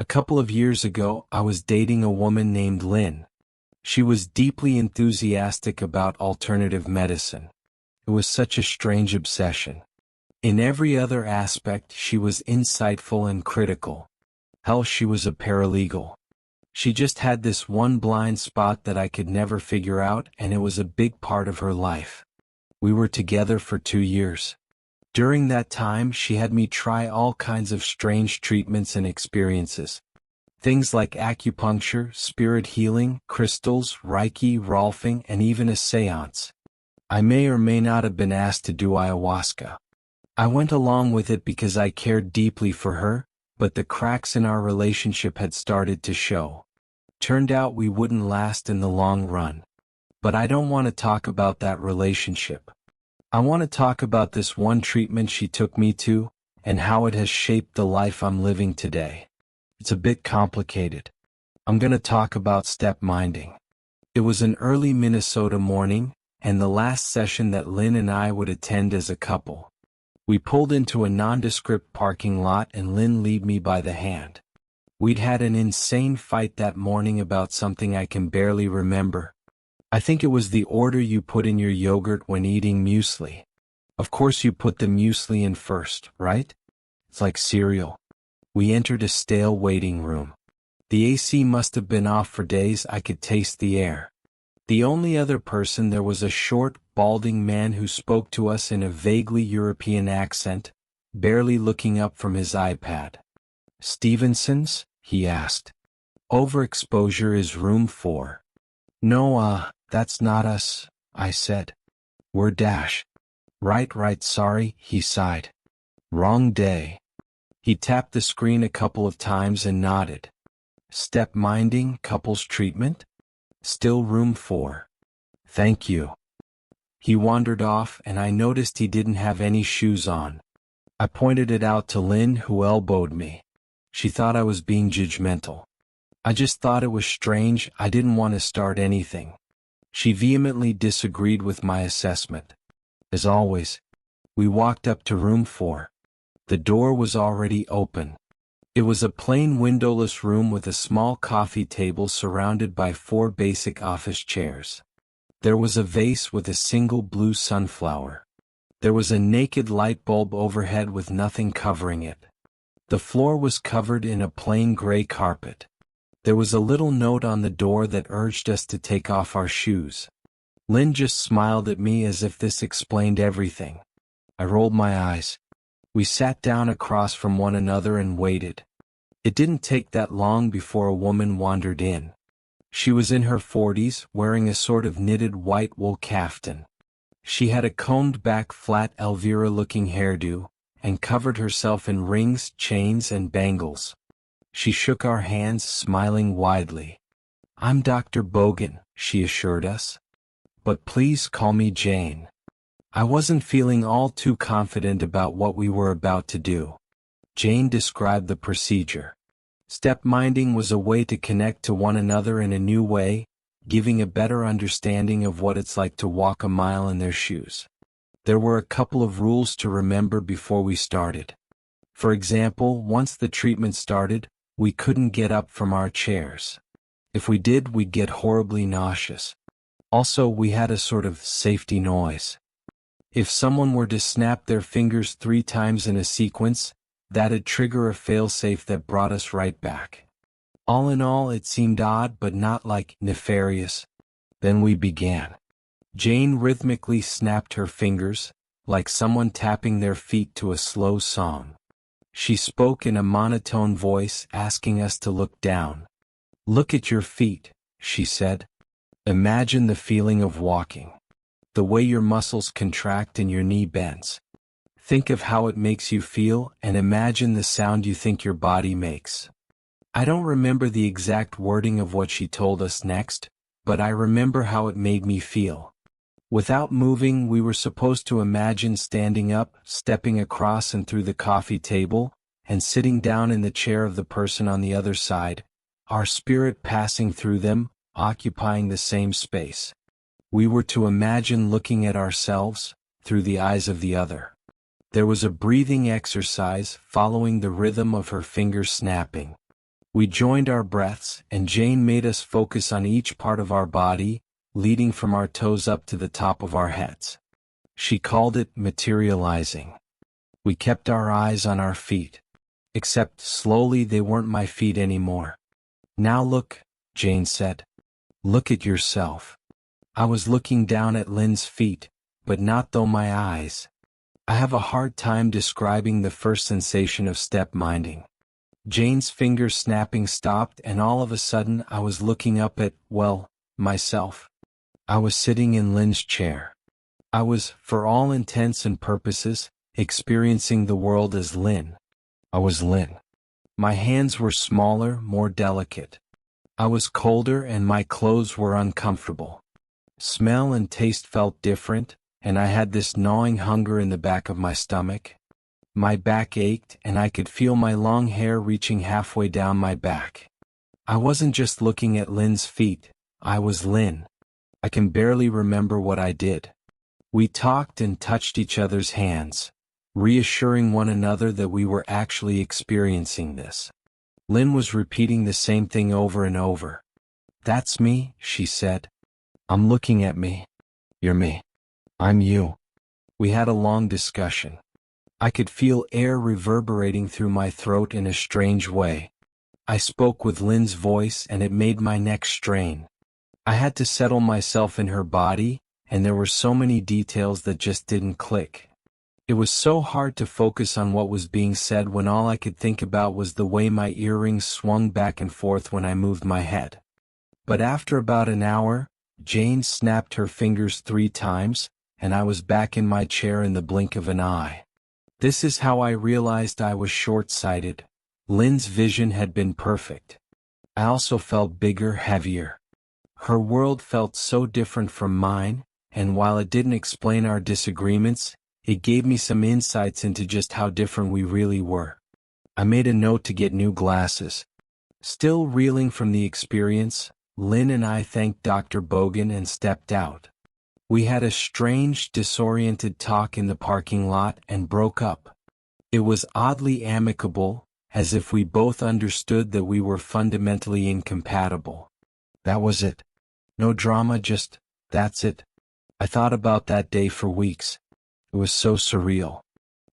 A couple of years ago, I was dating a woman named Lynn. She was deeply enthusiastic about alternative medicine. It was such a strange obsession. In every other aspect, she was insightful and critical. Hell, she was a paralegal. She just had this one blind spot that I could never figure out, and it was a big part of her life. We were together for 2 years. During that time, she had me try all kinds of strange treatments and experiences. Things like acupuncture, spirit healing, crystals, Reiki, Rolfing, and even a seance. I may or may not have been asked to do ayahuasca. I went along with it because I cared deeply for her, but the cracks in our relationship had started to show. Turned out we wouldn't last in the long run. But I don't want to talk about that relationship. I want to talk about this one treatment she took me to, and how it has shaped the life I'm living today. It's a bit complicated. I'm going to talk about step minding. It was an early Minnesota morning, and the last session that Lynn and I would attend as a couple. We pulled into a nondescript parking lot and Lynn led me by the hand. We'd had an insane fight that morning about something I can barely remember. I think it was the order you put in your yogurt when eating muesli. Of course you put the muesli in first, right? It's like cereal. We entered a stale waiting room. The AC must have been off for days. I could taste the air. The only other person there was a short, balding man who spoke to us in a vaguely European accent, barely looking up from his iPad. "Stevenson's?" he asked. "Overexposure is room 4. "No, that's not us," I said. "We're Dash." Right, sorry," he sighed. "Wrong day." He tapped the screen a couple of times and nodded. "Step minding, couples treatment? Still room 4. Thank you." He wandered off, and I noticed he didn't have any shoes on. I pointed it out to Lynn, who elbowed me. She thought I was being judgmental. I just thought it was strange. I didn't want to start anything. She vehemently disagreed with my assessment. As always, we walked up to room 4. The door was already open. It was a plain windowless room with a small coffee table surrounded by 4 basic office chairs. There was a vase with a single blue sunflower. There was a naked light bulb overhead with nothing covering it. The floor was covered in a plain gray carpet. There was a little note on the door that urged us to take off our shoes. Lynn just smiled at me as if this explained everything. I rolled my eyes. We sat down across from one another and waited. It didn't take that long before a woman wandered in. She was in her 40s, wearing a sort of knitted white wool kaftan. She had a combed-back flat Elvira-looking hairdo, and covered herself in rings, chains, and bangles. She shook our hands, smiling widely. "I'm Dr. Bogan," she assured us. "But please call me Jane." I wasn't feeling all too confident about what we were about to do. Jane described the procedure. Step minding was a way to connect to one another in a new way, giving a better understanding of what it's like to walk a mile in their shoes. There were a couple of rules to remember before we started. For example, once the treatment started, we couldn't get up from our chairs. If we did, we'd get horribly nauseous. Also, we had a sort of safety noise. If someone were to snap their fingers 3 times in a sequence, that'd trigger a failsafe that brought us right back. All in all, it seemed odd but not like nefarious. Then we began. Jane rhythmically snapped her fingers, like someone tapping their feet to a slow song. She spoke in a monotone voice, asking us to look down. "Look at your feet," she said. "Imagine the feeling of walking. The way your muscles contract and your knee bends. Think of how it makes you feel, and imagine the sound you think your body makes." I don't remember the exact wording of what she told us next, but I remember how it made me feel. Without moving, we were supposed to imagine standing up, stepping across and through the coffee table, and sitting down in the chair of the person on the other side, our spirit passing through them, occupying the same space. We were to imagine looking at ourselves through the eyes of the other. There was a breathing exercise following the rhythm of her fingers snapping. We joined our breaths, and Jane made us focus on each part of our body, leading from our toes up to the top of our heads. She called it materializing. We kept our eyes on our feet. Except slowly they weren't my feet anymore. Now look, Jane said. Look at yourself. I was looking down at Lynn's feet, but not through my eyes. I have a hard time describing the first sensation of step minding. Jane's fingers snapping stopped, and all of a sudden I was looking up at, well, myself. I was sitting in Lynn's chair. I was, for all intents and purposes, experiencing the world as Lynn. I was Lynn. My hands were smaller, more delicate. I was colder and my clothes were uncomfortable. Smell and taste felt different, and I had this gnawing hunger in the back of my stomach. My back ached and I could feel my long hair reaching halfway down my back. I wasn't just looking at Lynn's feet, I was Lynn. I can barely remember what I did. We talked and touched each other's hands, reassuring one another that we were actually experiencing this. Lynn was repeating the same thing over and over. That's me, she said. I'm looking at me. You're me. I'm you. We had a long discussion. I could feel air reverberating through my throat in a strange way. I spoke with Lynn's voice and it made my neck strain. I had to settle myself in her body, and there were so many details that just didn't click. It was so hard to focus on what was being said when all I could think about was the way my earrings swung back and forth when I moved my head. But after about an hour, Jane snapped her fingers 3 times, and I was back in my chair in the blink of an eye. This is how I realized I was short-sighted. Lynn's vision had been perfect. I also felt bigger, heavier. Her world felt so different from mine, and while it didn't explain our disagreements, it gave me some insights into just how different we really were. I made a note to get new glasses. Still reeling from the experience, Lynn and I thanked Dr. Bogan and stepped out. We had a strange, disoriented talk in the parking lot and broke up. It was oddly amicable, as if we both understood that we were fundamentally incompatible. That was it. No drama, just, that's it. I thought about that day for weeks. It was so surreal.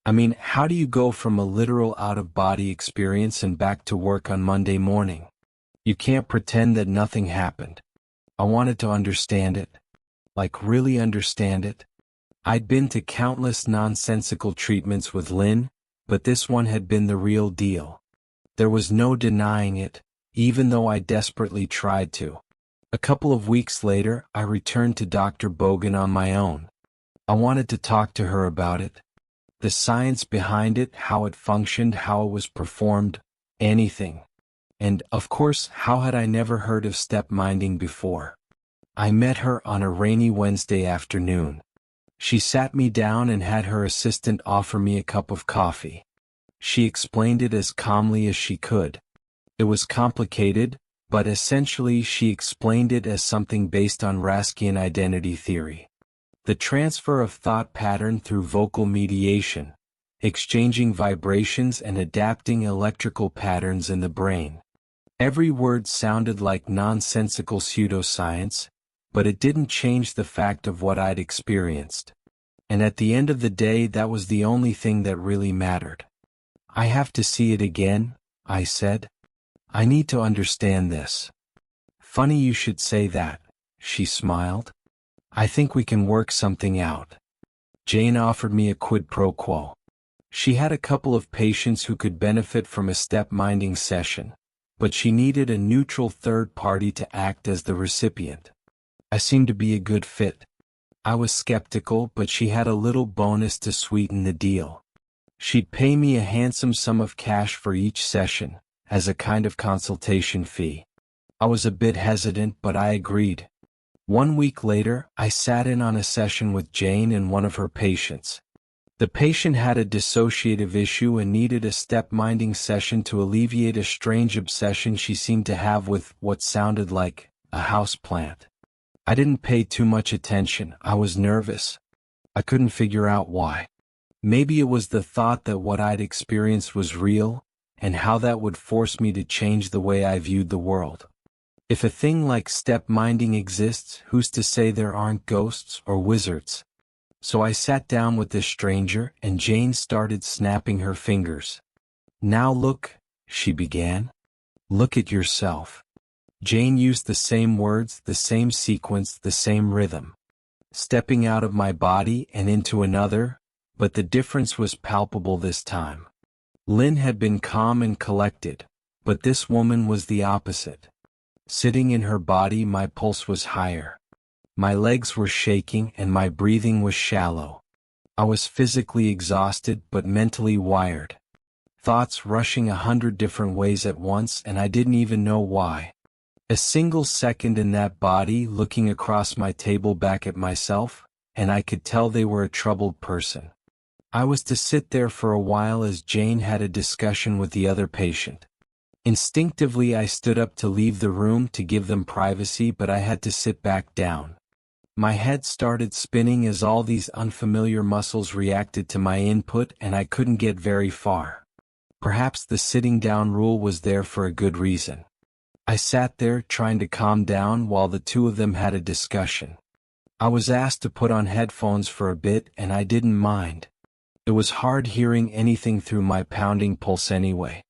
I mean, how do you go from a literal out-of-body experience and back to work on Monday morning? You can't pretend that nothing happened. I wanted to understand it. Like really understand it. I'd been to countless nonsensical treatments with Lynn, but this one had been the real deal. There was no denying it, even though I desperately tried to. A couple of weeks later, I returned to Dr. Bogan on my own. I wanted to talk to her about it. The science behind it, how it functioned, how it was performed, anything. And, of course, how had I never heard of step minding before? I met her on a rainy Wednesday afternoon. She sat me down and had her assistant offer me a cup of coffee. She explained it as calmly as she could. It was complicated, but essentially she explained it as something based on Raskian identity theory. The transfer of thought pattern through vocal mediation, exchanging vibrations and adapting electrical patterns in the brain. Every word sounded like nonsensical pseudoscience, but it didn't change the fact of what I'd experienced. And at the end of the day, that was the only thing that really mattered. I have to see it again, I said. I need to understand this. Funny you should say that, she smiled. I think we can work something out. Jane offered me a quid pro quo. She had a couple of patients who could benefit from a step-minding session, but she needed a neutral third party to act as the recipient. I seemed to be a good fit. I was skeptical, but she had a little bonus to sweeten the deal. She'd pay me a handsome sum of cash for each session, as a kind of consultation fee. I was a bit hesitant, but I agreed. 1 week later, I sat in on a session with Jane and one of her patients. The patient had a dissociative issue and needed a step-minding session to alleviate a strange obsession she seemed to have with what sounded like a houseplant. I didn't pay too much attention. I was nervous. I couldn't figure out why. Maybe it was the thought that what I'd experienced was real, and how that would force me to change the way I viewed the world. If a thing like step minding exists, who's to say there aren't ghosts or wizards? So I sat down with this stranger, and Jane started snapping her fingers. "Now look," she began. "Look at yourself." Jane used the same words, the same sequence, the same rhythm. Stepping out of my body and into another, but the difference was palpable this time. Lynn had been calm and collected, but this woman was the opposite. Sitting in her body, my pulse was higher. My legs were shaking and my breathing was shallow. I was physically exhausted but mentally wired. Thoughts rushing 100 different ways at once, and I didn't even know why. A single second in that body, looking across my table back at myself, and I could tell they were a troubled person. I was to sit there for a while as Jane had a discussion with the other patient. Instinctively I stood up to leave the room to give them privacy, but I had to sit back down. My head started spinning as all these unfamiliar muscles reacted to my input, and I couldn't get very far. Perhaps the sitting down rule was there for a good reason. I sat there trying to calm down while the two of them had a discussion. I was asked to put on headphones for a bit, and I didn't mind. It was hard hearing anything through my pounding pulse anyway.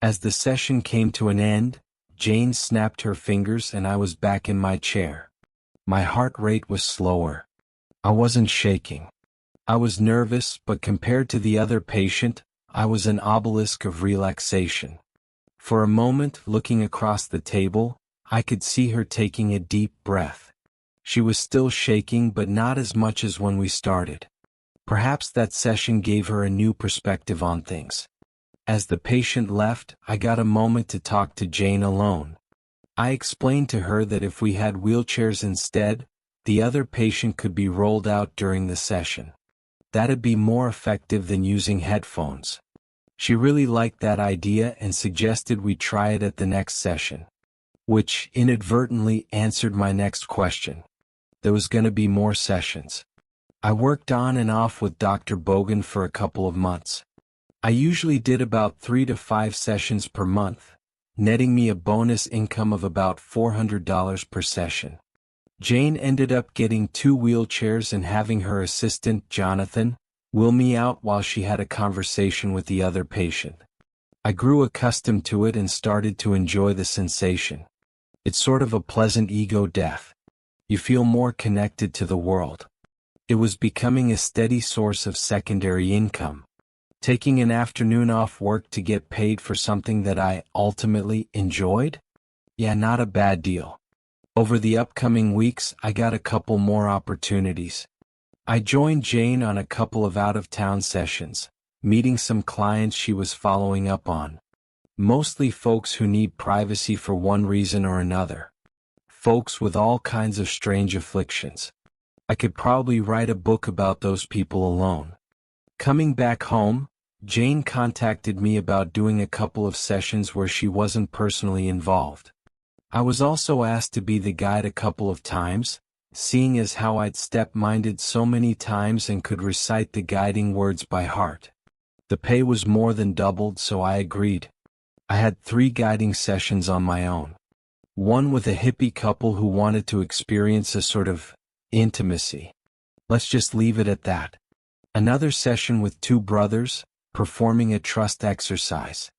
As the session came to an end, Jane snapped her fingers and I was back in my chair. My heart rate was slower. I wasn't shaking. I was nervous, but compared to the other patient, I was an obelisk of relaxation. For a moment, looking across the table, I could see her taking a deep breath. She was still shaking, but not as much as when we started. Perhaps that session gave her a new perspective on things. As the patient left, I got a moment to talk to Jane alone. I explained to her that if we had wheelchairs instead, the other patient could be rolled out during the session. That'd be more effective than using headphones. She really liked that idea and suggested we try it at the next session, which inadvertently answered my next question. There was going to be more sessions. I worked on and off with Dr. Bogan for a couple of months. I usually did about 3 to 5 sessions per month, netting me a bonus income of about $400 per session. Jane ended up getting 2 wheelchairs and having her assistant, Jonathan, wheel me out while she had a conversation with the other patient. I grew accustomed to it and started to enjoy the sensation. It's sort of a pleasant ego death. You feel more connected to the world. It was becoming a steady source of secondary income. Taking an afternoon off work to get paid for something that I ultimately enjoyed? Yeah, not a bad deal. Over the upcoming weeks, I got a couple more opportunities. I joined Jane on a couple of out-of-town sessions, meeting some clients she was following up on. Mostly folks who need privacy for one reason or another. Folks with all kinds of strange afflictions. I could probably write a book about those people alone. Coming back home, Jane contacted me about doing a couple of sessions where she wasn't personally involved. I was also asked to be the guide a couple of times, seeing as how I'd step-minded so many times and could recite the guiding words by heart. The pay was more than doubled, so I agreed. I had 3 guiding sessions on my own. One with a hippie couple who wanted to experience a sort of intimacy. Let's just leave it at that. Another session with 2 brothers, performing a trust exercise.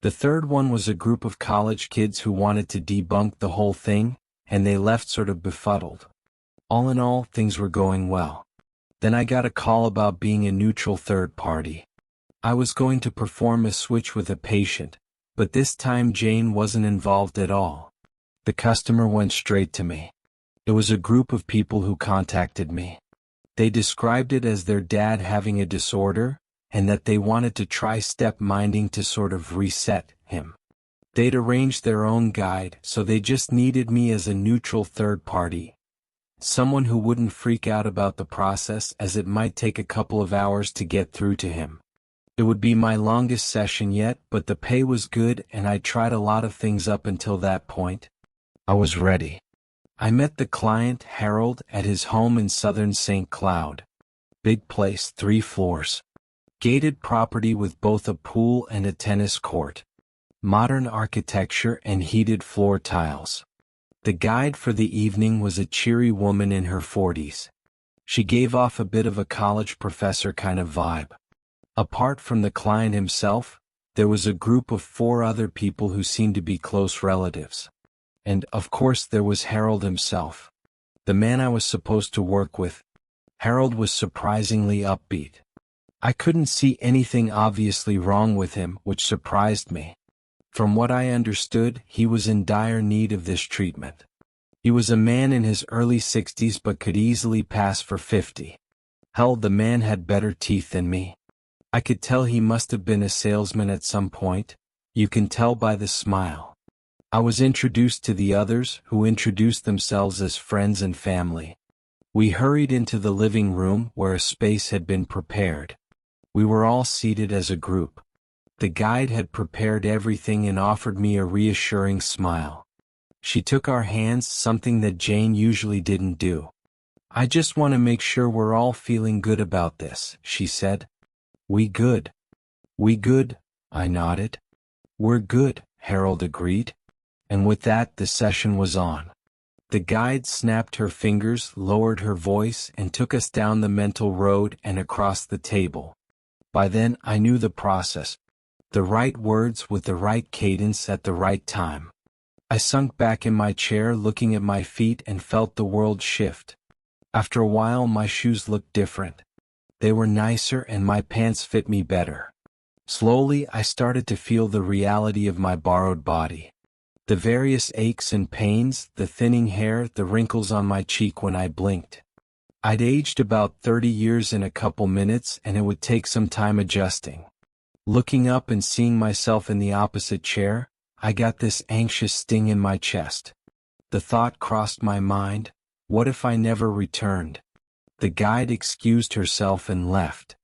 The third one was a group of college kids who wanted to debunk the whole thing, and they left sort of befuddled. All in all, things were going well. Then I got a call about being a neutral third party. I was going to perform a switch with a patient, but this time Jane wasn't involved at all. The customer went straight to me. It was a group of people who contacted me. They described it as their dad having a disorder, and that they wanted to try step-minding to sort of reset him. They'd arranged their own guide, so they just needed me as a neutral third party. Someone who wouldn't freak out about the process, as it might take a couple of hours to get through to him. It would be my longest session yet, but the pay was good and I'd tried a lot of things up until that point. I was ready. I met the client, Harold, at his home in southern St. Cloud. Big place, 3 floors. Gated property with both a pool and a tennis court. Modern architecture and heated floor tiles. The guide for the evening was a cheery woman in her 40s. She gave off a bit of a college professor kind of vibe. Apart from the client himself, there was a group of 4 other people who seemed to be close relatives. And, of course, there was Harold himself, the man I was supposed to work with. Harold was surprisingly upbeat. I couldn't see anything obviously wrong with him, which surprised me. From what I understood, he was in dire need of this treatment. He was a man in his early 60s but could easily pass for 50. Hell, the man had better teeth than me. I could tell he must have been a salesman at some point. You can tell by the smile. I was introduced to the others, who introduced themselves as friends and family. We hurried into the living room where a space had been prepared. We were all seated as a group. The guide had prepared everything and offered me a reassuring smile. She took our hands, something that Jane usually didn't do. "I just want to make sure we're all feeling good about this," she said. "We good?" "We good," I nodded. "We're good," Harold agreed. And with that, the session was on. The guide snapped her fingers, lowered her voice, and took us down the mental road and across the table. By then, I knew the process. The right words with the right cadence at the right time. I sunk back in my chair looking at my feet and felt the world shift. After a while, my shoes looked different. They were nicer and my pants fit me better. Slowly, I started to feel the reality of my borrowed body. The various aches and pains, the thinning hair, the wrinkles on my cheek when I blinked. I'd aged about 30 years in a couple minutes and it would take some time adjusting. Looking up and seeing myself in the opposite chair, I got this anxious sting in my chest. The thought crossed my mind, what if I never returned? The guide excused herself and left.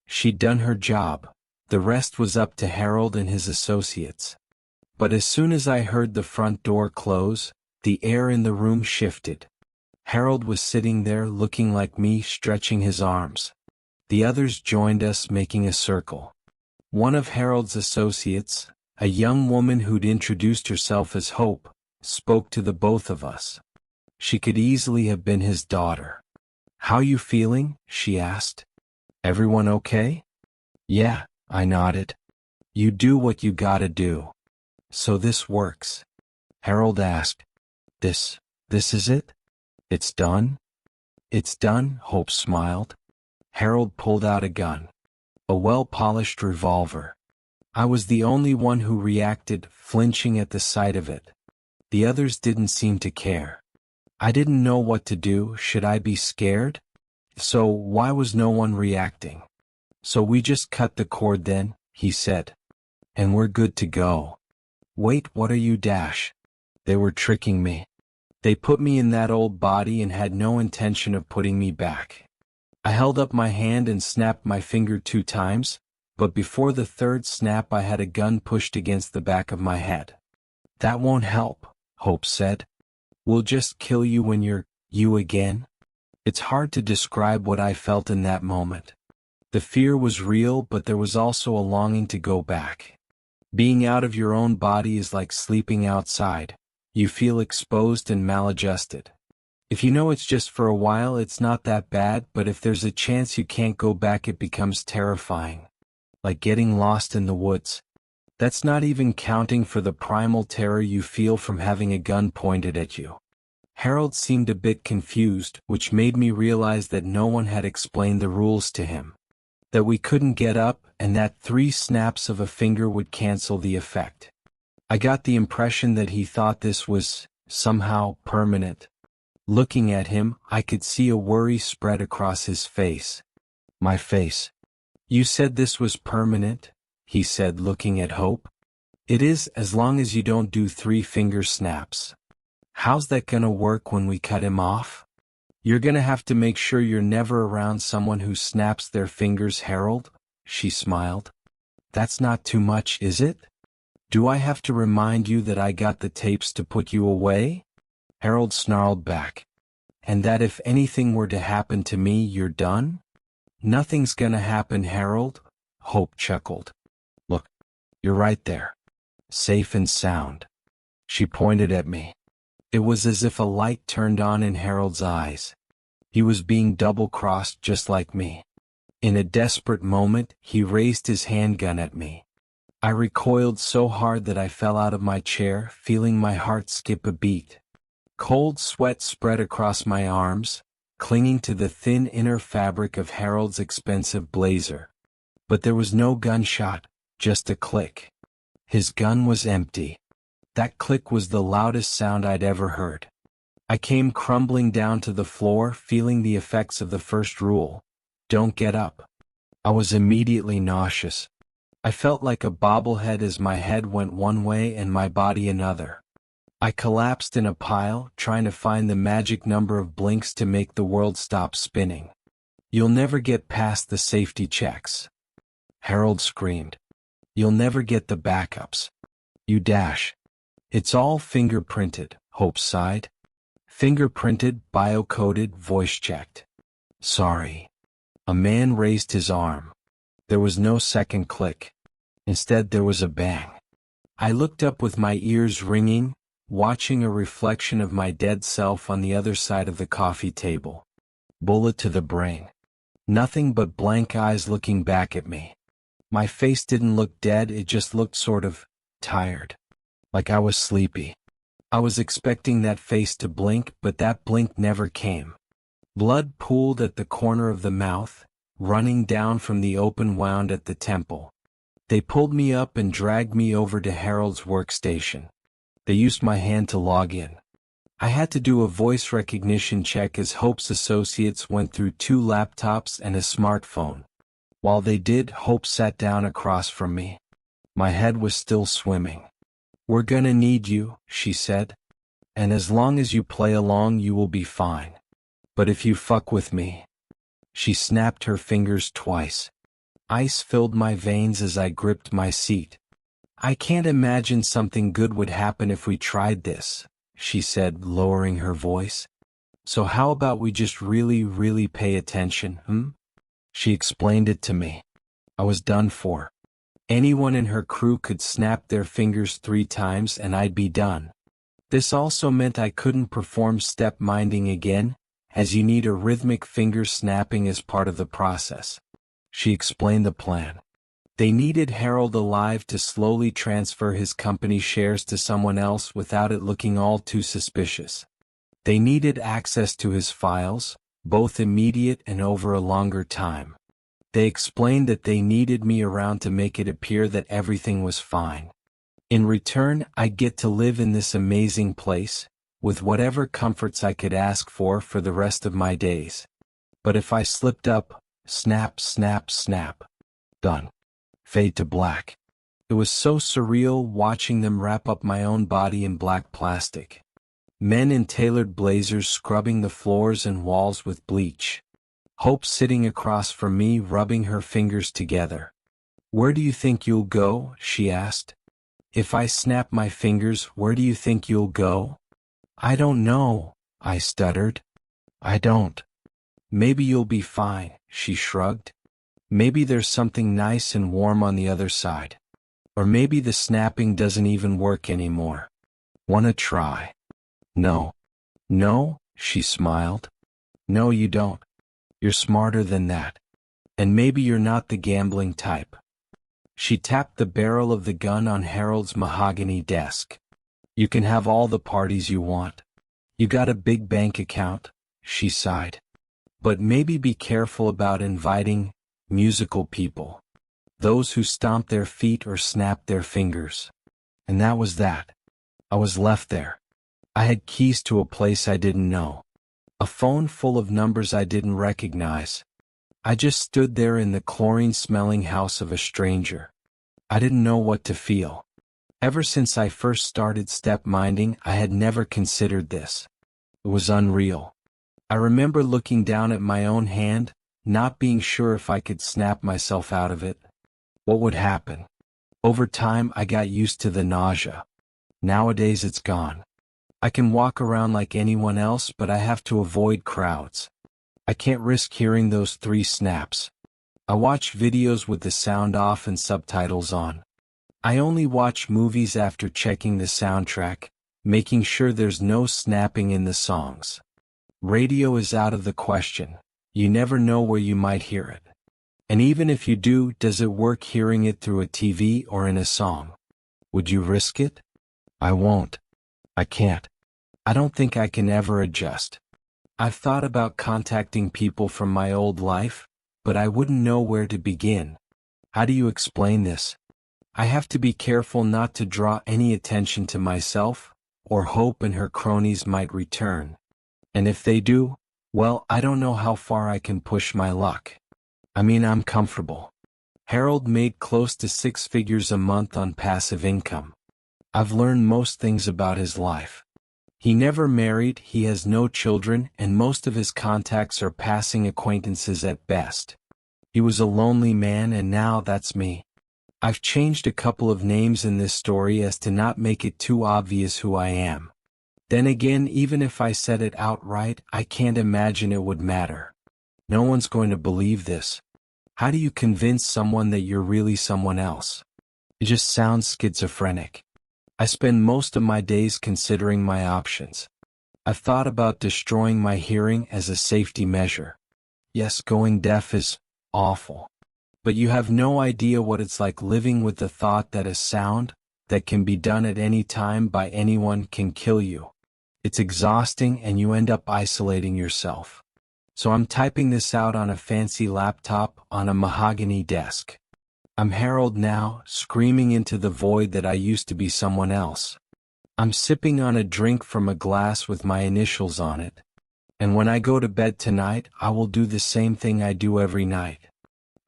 She'd done her job. The rest was up to Harold and his associates. But as soon as I heard the front door close, the air in the room shifted. Harold was sitting there looking like me, stretching his arms. The others joined us, making a circle. One of Harold's associates, a young woman who'd introduced herself as Hope, spoke to the both of us. She could easily have been his daughter. "How you feeling?" she asked. "Everyone okay?" "Yeah," I nodded. "You do what you gotta do." "So this works?" Harold asked. This is it? It's done?" "It's done," Hope smiled. Harold pulled out a gun. A well-polished revolver. I was the only one who reacted, flinching at the sight of it. The others didn't seem to care. I didn't know what to do. Should I be scared? So why was no one reacting? "So we just cut the cord then," he said. "And we're good to go." "Wait, what are you dash?" They were tricking me. They put me in that old body and had no intention of putting me back. I held up my hand and snapped my finger 2 times, but before the 3rd snap I had a gun pushed against the back of my head. "That won't help," Hope said. "We'll just kill you when you're you again." It's hard to describe what I felt in that moment. The fear was real, but there was also a longing to go back. Being out of your own body is like sleeping outside. You feel exposed and maladjusted. If you know it's just for a while, it's not that bad, but if there's a chance you can't go back, it becomes terrifying. Like getting lost in the woods. That's not even counting for the primal terror you feel from having a gun pointed at you. Harold seemed a bit confused, which made me realize that no one had explained the rules to him. That we couldn't get up, and that 3 snaps of a finger would cancel the effect. I got the impression that he thought this was, somehow, permanent. Looking at him, I could see a worry spread across his face. My face. "You said this was permanent?" he said, looking at Hope. "It is, as long as you don't do 3 finger snaps." "How's that gonna work when we cut him off?" "You're gonna have to make sure you're never around someone who snaps their fingers, Harold," she smiled. "That's not too much, is it? Do I have to remind you that I got the tapes to put you away?" Harold snarled back. "And that if anything were to happen to me, you're done?" "Nothing's gonna happen, Harold," Hope chuckled. Look, you're right there. Safe and sound. She pointed at me. It was as if a light turned on in Harold's eyes. He was being double-crossed just like me. In a desperate moment, he raised his handgun at me. I recoiled so hard that I fell out of my chair, feeling my heart skip a beat. Cold sweat spread across my arms, clinging to the thin inner fabric of Harold's expensive blazer. But there was no gunshot, just a click. His gun was empty. That click was the loudest sound I'd ever heard. I came crumbling down to the floor, feeling the effects of the first rule. Don't get up. I was immediately nauseous. I felt like a bobblehead as my head went one way and my body another. I collapsed in a pile, trying to find the magic number of blinks to make the world stop spinning. You'll never get past the safety checks. Harold screamed. You'll never get the backups. You dash. It's all fingerprinted, Hope sighed. Fingerprinted, biocoded, voice-checked. Sorry. A man raised his arm. There was no second click. Instead there was a bang. I looked up with my ears ringing, watching a reflection of my dead self on the other side of the coffee table. Bullet to the brain. Nothing but blank eyes looking back at me. My face didn't look dead, it just looked sort of tired. Like I was sleepy. I was expecting that face to blink, but that blink never came. Blood pooled at the corner of the mouth, running down from the open wound at the temple. They pulled me up and dragged me over to Harold's workstation. They used my hand to log in. I had to do a voice recognition check as Hope's associates went through 2 laptops and a smartphone. While they did, Hope sat down across from me. My head was still swimming. We're gonna need you, she said. And as long as you play along, you will be fine. But if you fuck with me. She snapped her fingers twice. Ice filled my veins as I gripped my seat. I can't imagine something good would happen if we tried this, she said, lowering her voice. So how about we just really pay attention, She explained it to me. I was done for. Anyone in her crew could snap their fingers 3 times and I'd be done. This also meant I couldn't perform step minding again, as you need a rhythmic finger snapping as part of the process. She explained the plan. They needed Harold alive to slowly transfer his company shares to someone else without it looking all too suspicious. They needed access to his files, both immediate and over a longer time. They explained that they needed me around to make it appear that everything was fine. In return, I'd get to live in this amazing place, with whatever comforts I could ask for the rest of my days. But if I slipped up, snap, snap, snap. Done. Fade to black. It was so surreal watching them wrap up my own body in black plastic. Men in tailored blazers scrubbing the floors and walls with bleach. Hope sitting across from me rubbing her fingers together. Where do you think you'll go? She asked. If I snap my fingers, where do you think you'll go? I don't know, I stuttered. I don't. Maybe you'll be fine, she shrugged. Maybe there's something nice and warm on the other side. Or maybe the snapping doesn't even work anymore. Wanna try? No. No, she smiled. No, you don't. You're smarter than that. And maybe you're not the gambling type. She tapped the barrel of the gun on Harold's mahogany desk. You can have all the parties you want. You got a big bank account, she sighed. But maybe be careful about inviting musical people. Those who stomp their feet or snap their fingers. And that was that. I was left there. I had keys to a place I didn't know. A phone full of numbers I didn't recognize. I just stood there in the chlorine-smelling house of a stranger. I didn't know what to feel. Ever since I first started step minding, I had never considered this. It was unreal. I remember looking down at my own hand, not being sure if I could snap myself out of it. What would happen? Over time, I got used to the nausea. Nowadays it's gone. I can walk around like anyone else, but I have to avoid crowds. I can't risk hearing those 3 snaps. I watch videos with the sound off and subtitles on. I only watch movies after checking the soundtrack, making sure there's no snapping in the songs. Radio is out of the question. You never know where you might hear it. And even if you do, does it work hearing it through a TV or in a song? Would you risk it? I won't. I can't. I don't think I can ever adjust. I've thought about contacting people from my old life, but I wouldn't know where to begin. How do you explain this? I have to be careful not to draw any attention to myself, or Hope and her cronies might return. And if they do, well, I don't know how far I can push my luck. I mean, I'm comfortable. Harold made close to 6 figures a month on passive income. I've learned most things about his life. He never married, he has no children, and most of his contacts are passing acquaintances at best. He was a lonely man, and now that's me. I've changed a couple of names in this story as to not make it too obvious who I am. Then again, even if I said it outright, I can't imagine it would matter. No one's going to believe this. How do you convince someone that you're really someone else? It just sounds schizophrenic. I spend most of my days considering my options. I've thought about destroying my hearing as a safety measure. Yes, going deaf is awful. But you have no idea what it's like living with the thought that a sound that can be done at any time by anyone can kill you. It's exhausting and you end up isolating yourself. So I'm typing this out on a fancy laptop on a mahogany desk. I'm Harold now, screaming into the void that I used to be someone else. I'm sipping on a drink from a glass with my initials on it. And when I go to bed tonight, I will do the same thing I do every night.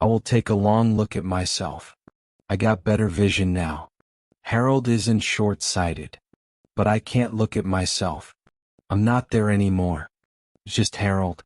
I will take a long look at myself. I got better vision now. Harold isn't short-sighted. But I can't look at myself. I'm not there anymore. It's just Harold.